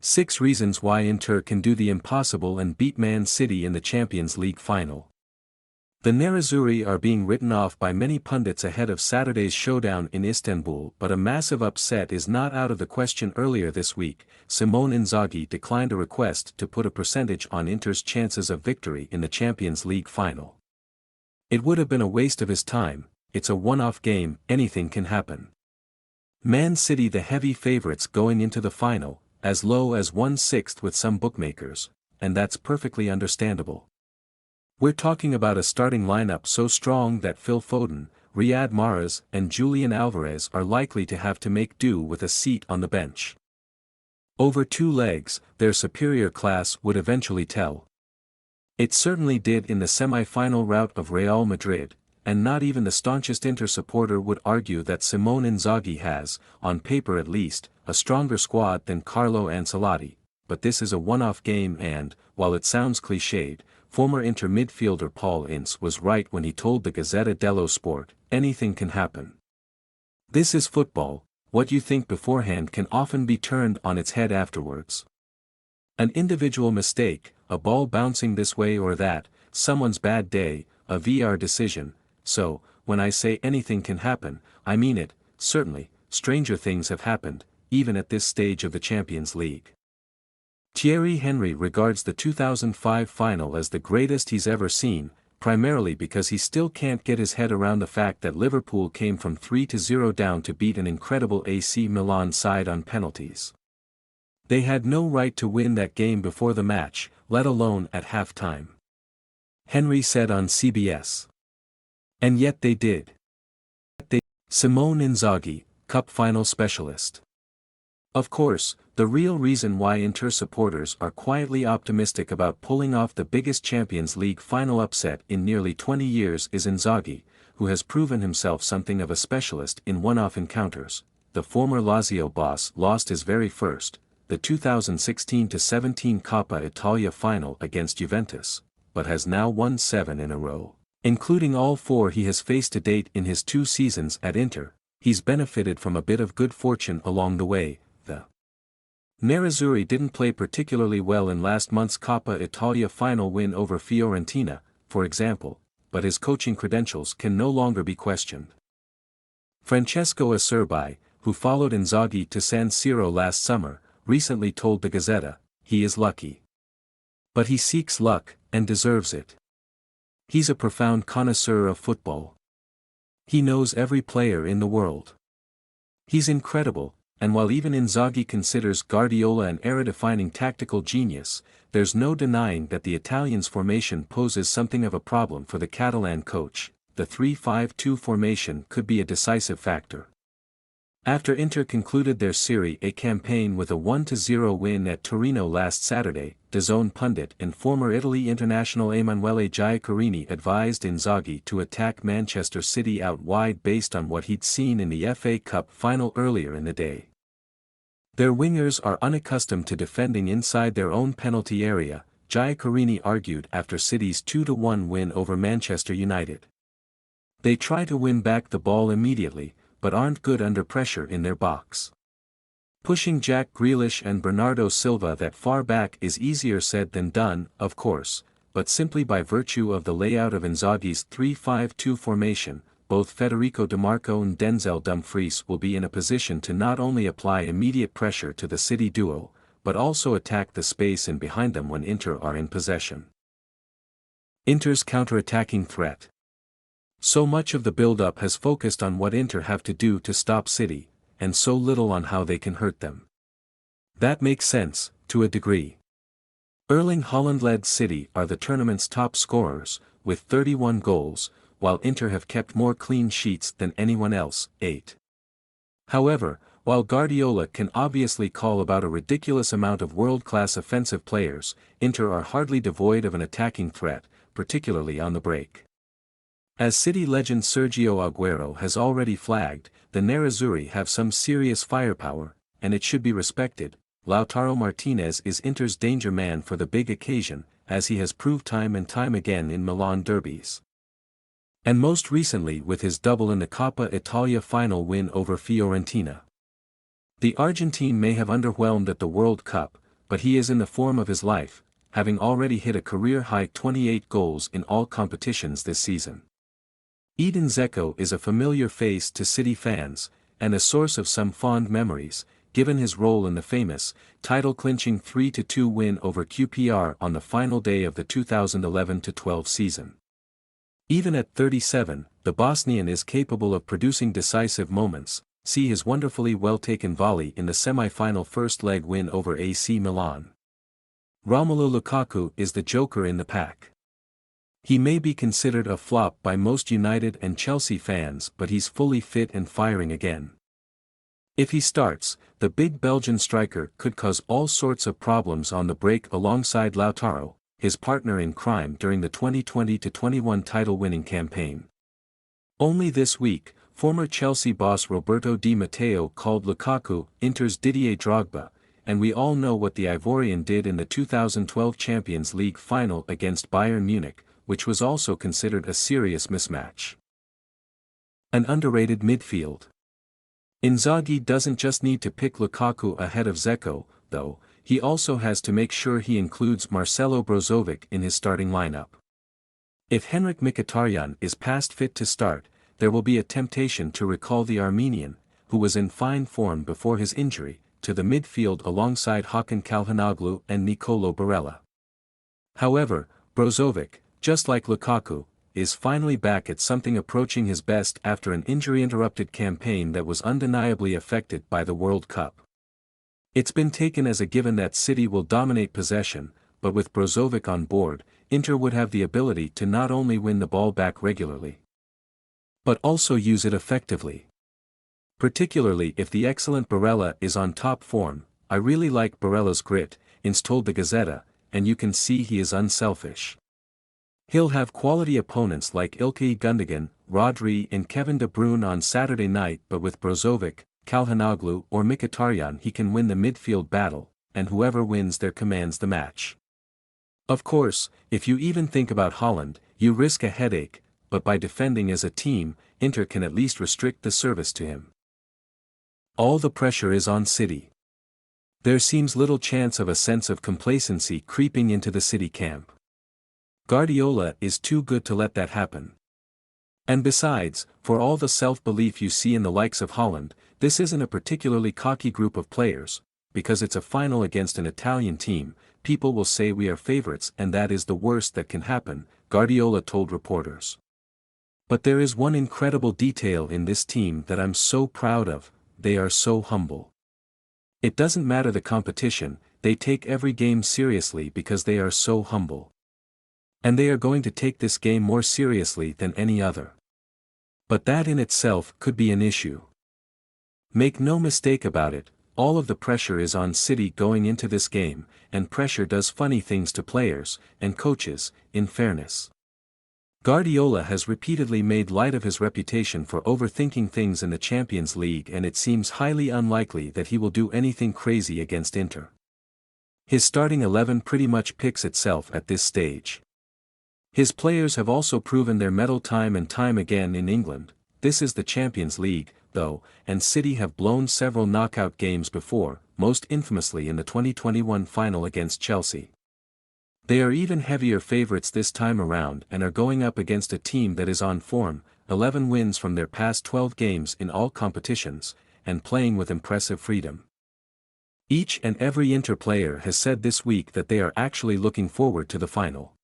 6 reasons why Inter can do the impossible and beat Man City in the Champions League final. The Nerazzurri are being written off by many pundits ahead of Saturday's showdown in Istanbul, but a massive upset is not out of the question. Earlier this week, Simone Inzaghi declined a request to put a percentage on Inter's chances of victory in the Champions League final. It would have been a waste of his time. It's a one-off game, anything can happen. Man City the heavy favorites going into the final, as low as 1/6 with some bookmakers, and that's perfectly understandable. We're talking about a starting lineup so strong that Phil Foden, Riyad Mahrez and Julian Alvarez are likely to have to make do with a seat on the bench. Over 2 legs, their superior class would eventually tell. It certainly did in the semi-final rout of Real Madrid, and not even the staunchest Inter supporter would argue that Simone Inzaghi has, on paper at least, a stronger squad than Carlo Ancelotti, but this is a one-off game and, while it sounds cliched, former Inter midfielder Paul Ince was right when he told the Gazzetta dello Sport, anything can happen. This is football, what you think beforehand can often be turned on its head afterwards. An individual mistake, a ball bouncing this way or that, someone's bad day, a VR decision. So, when I say anything can happen, I mean it. Certainly, stranger things have happened, even at this stage of the Champions League. Thierry Henry regards the 2005 final as the greatest he's ever seen, primarily because he still can't get his head around the fact that Liverpool came from 3-0 down to beat an incredible AC Milan side on penalties. They had no right to win that game before the match, let alone at halftime. Henry said on CBS. And yet they did. Simone Inzaghi, Cup final specialist. Of course, the real reason why Inter supporters are quietly optimistic about pulling off the biggest Champions League final upset in nearly 20 years is Inzaghi, who has proven himself something of a specialist in one-off encounters. The former Lazio boss lost his very first, the 2016-17 Coppa Italia final against Juventus, but has now won 7 in a row. Including all 4 he has faced to date in his 2 seasons at Inter. He's benefited from a bit of good fortune along the way. The Nerazzurri didn't play particularly well in last month's Coppa Italia final win over Fiorentina, for example, but his coaching credentials can no longer be questioned. Francesco Acerbi, who followed Inzaghi to San Siro last summer, recently told the Gazzetta, he is lucky. But he seeks luck, and deserves it. He's a profound connoisseur of football. He knows every player in the world. He's incredible, and while even Inzaghi considers Guardiola an era-defining tactical genius, there's no denying that the Italian's formation poses something of a problem for the Catalan coach. The 3-5-2 formation could be a decisive factor. After Inter concluded their Serie A campaign with a 1-0 win at Torino last Saturday, DAZN pundit and former Italy international Emanuele Giaccherini advised Inzaghi to attack Manchester City out wide based on what he'd seen in the FA Cup final earlier in the day. Their wingers are unaccustomed to defending inside their own penalty area, Giaccherini argued after City's 2-1 win over Manchester United. They try to win back the ball immediately, but aren't good under pressure in their box. Pushing Jack Grealish and Bernardo Silva that far back is easier said than done, of course, but simply by virtue of the layout of Inzaghi's 3-5-2 formation, both Federico Di Marco and Denzel Dumfries will be in a position to not only apply immediate pressure to the City duo, but also attack the space in behind them when Inter are in possession. Inter's counter-attacking threat. So much of the build-up has focused on what Inter have to do to stop City, and so little on how they can hurt them. That makes sense, to a degree. Erling Haaland-led City are the tournament's top scorers, with 31 goals, while Inter have kept more clean sheets than anyone else, 8. However, while Guardiola can obviously call about a ridiculous amount of world-class offensive players, Inter are hardly devoid of an attacking threat, particularly on the break. As City legend Sergio Aguero has already flagged, the Nerazzurri have some serious firepower, and it should be respected. Lautaro Martinez is Inter's danger man for the big occasion, as he has proved time and time again in Milan derbies. And most recently with his double in the Coppa Italia final win over Fiorentina. The Argentine may have underwhelmed at the World Cup, but he is in the form of his life, having already hit a career-high 28 goals in all competitions this season. Edin Dzeko is a familiar face to City fans, and a source of some fond memories, given his role in the famous, title-clinching 3-2 win over QPR on the final day of the 2011-12 season. Even at 37, the Bosnian is capable of producing decisive moments. See his wonderfully well-taken volley in the semi-final first-leg win over AC Milan. Romelu Lukaku is the joker in the pack. He may be considered a flop by most United and Chelsea fans, but he's fully fit and firing again. If he starts, the big Belgian striker could cause all sorts of problems on the break alongside Lautaro, his partner in crime during the 2020-21 title-winning campaign. Only this week, former Chelsea boss Roberto Di Matteo called Lukaku Inter's Didier Drogba, and we all know what the Ivorian did in the 2012 Champions League final against Bayern Munich, which was also considered a serious mismatch. An underrated midfield. Inzaghi doesn't just need to pick Lukaku ahead of Dzeko, though, he also has to make sure he includes Marcelo Brozovic in his starting lineup. If Henrik Mkhitaryan is past fit to start, there will be a temptation to recall the Armenian, who was in fine form before his injury, to the midfield alongside Hakan Calhanoglu and Nicolo Barella. However, Brozovic, just like Lukaku, is finally back at something approaching his best after an injury-interrupted campaign that was undeniably affected by the World Cup. It's been taken as a given that City will dominate possession, but with Brozovic on board, Inter would have the ability to not only win the ball back regularly, but also use it effectively. Particularly if the excellent Barella is on top form. I really like Barella's grit, Inz told the Gazzetta, and you can see he is unselfish. He'll have quality opponents like Ilkay Gundogan, Rodri and Kevin De Bruyne on Saturday night, but with Brozovic, Calhanoglu or Mkhitaryan he can win the midfield battle, and whoever wins there commands the match. Of course, if you even think about Haaland, you risk a headache, but by defending as a team, Inter can at least restrict the service to him. All the pressure is on City. There seems little chance of a sense of complacency creeping into the City camp. Guardiola is too good to let that happen. And besides, for all the self-belief you see in the likes of Haaland, this isn't a particularly cocky group of players. Because it's a final against an Italian team, people will say we are favorites and that is the worst that can happen, Guardiola told reporters. But there is one incredible detail in this team that I'm so proud of: they are so humble. It doesn't matter the competition, they take every game seriously because they are so humble. And they are going to take this game more seriously than any other. But that in itself could be an issue. Make no mistake about it, all of the pressure is on City going into this game, and pressure does funny things to players and coaches, in fairness. Guardiola has repeatedly made light of his reputation for overthinking things in the Champions League, and it seems highly unlikely that he will do anything crazy against Inter. His starting 11 pretty much picks itself at this stage. His players have also proven their mettle time and time again in England. This is the Champions League, though, and City have blown several knockout games before, most infamously in the 2021 final against Chelsea. They are even heavier favourites this time around and are going up against a team that is on form, 11 wins from their past 12 games in all competitions, and playing with impressive freedom. Each and every Inter player has said this week that they are actually looking forward to the final.